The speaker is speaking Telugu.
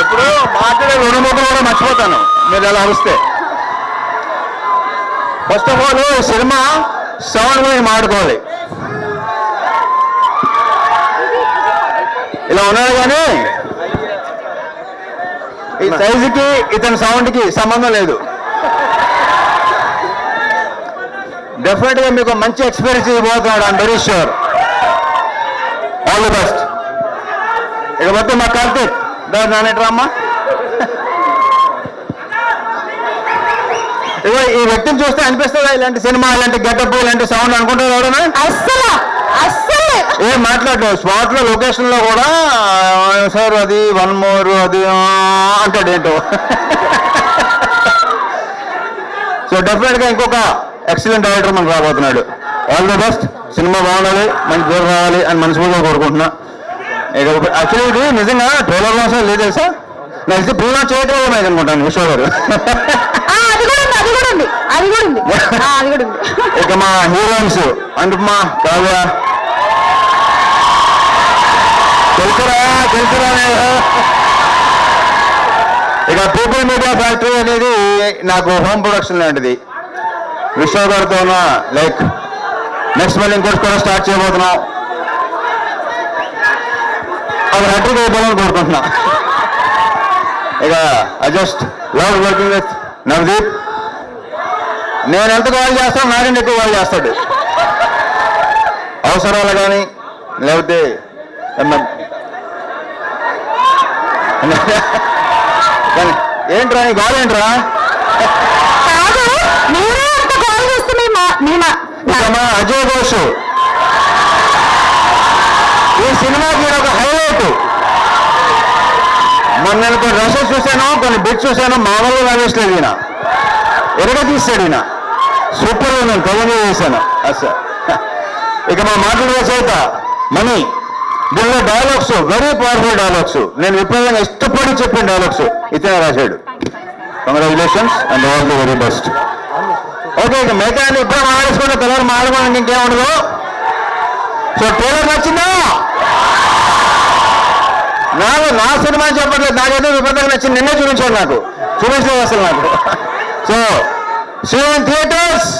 ఇప్పుడు మాట్లాడే రెండు ముక్కలు కూడా మర్చిపోతాను మీరు ఎలా అరిస్తే. First of all cinema sound గురించి మాట్లాడుకోవాలి. ఇలా ఉన్నాడు కానీ ఈ సైజుకి ఇతని సౌండ్కి సంబంధం లేదు. డెఫినెట్ గా మీకు మంచి ఎక్స్పీరియన్స్ ఇవ్వబోతున్నాడు. I'm very sure. All the best. ఇకపోతే మా కార్తీక్ నానేట్రామ్మా, ఇగో ఈ వ్యక్తిని చూస్తే అనిపిస్తుందా ఇలాంటి సినిమా, ఇలాంటి గెటప్, ఇలాంటి సౌండ్ అనుకుంటారు ఎవరైనా? అస్సలు ఏం మాట్లాడలేదు. స్పాట్ లో లొకేషన్ లో కూడా సార్ అది 1 more అది అంటాడు ఏంటో. సో డెఫినెట్ గా ఇంకొక ఎక్సలెంట్ డైరెక్టర్ మనకు రాబోతున్నాడు. All the best. సినిమా బాగుండాలి, మంచి పేరు రావాలి అని మనస్ఫూర్తిగా కోరుకుంటున్నా. యాక్చువల్లీ ఇది నిజంగా ట్రైలర్ కోసం లేదు సార్, నెక్స్ట్ ప్రీలా చేయటం అనుకుంటాను విశ్వ గారు. ఇక మా హీరోయిన్స్ అనుపమ, కావ్య, తెలుసురా. ఇక పీపుల్ మీడియా ఫ్యాక్టరీ అనేది నాకు హోమ్ ప్రొడక్షన్ లాంటిది. విశ్వ గారితో లైక్ నెక్స్ట్ మళ్ళీ ఇంకోటి కూడా స్టార్ట్ చేయబోతున్నాం. అది హ్యాపీగా అయిపోవాలని కోరుకుంటున్నా. ఇక I just love working with Navdeep. నేను ఎంత కాల్ చేస్తాను నాకంటే ఎక్కువ కాల్ చేస్తాడు. అవసరాలు కానీ లేకపోతే ఏంట్రా నీ గోల్ ఏంట్రా? అజయ్ ఘోష్ ఈ సినిమాకి ఒక హైలైట్. మొన్న నేను కొన్ని రషెస్ చూశాను, కొన్ని బిట్స్ చూశాను, మామూలుగా లాగేసలేదు. ఈయన ఎరగ తీసాడు. ఈయన సూపర్ గా నేను కవర్ చేశాను అసలు. ఇక మా మాటలు రచయిత మణి, దీనిలో డైలాగ్స్ వెరీ పవర్ఫుల్ డైలాగ్స్. నేను విపరీతంగా ఇష్టపడి చెప్పిన డైలాగ్స్ ఇతనే రాశాడు. Congratulations and all the very best. Okay, ఇక మిగతా ఇద్దరు మాట్లాడుకుంటే పిల్లలు మాట్లాడుకోవడానికి ఇంకేముండదు. సో ట్రైలర్ నచ్చిందా? నా సినిమా చెప్పట్లేదు, నాకైతే విపరీతంగా నచ్చింది. నిన్నే చూపించాడు, నాకు చూపించలేదు అసలు నాకు. So see you in theatres.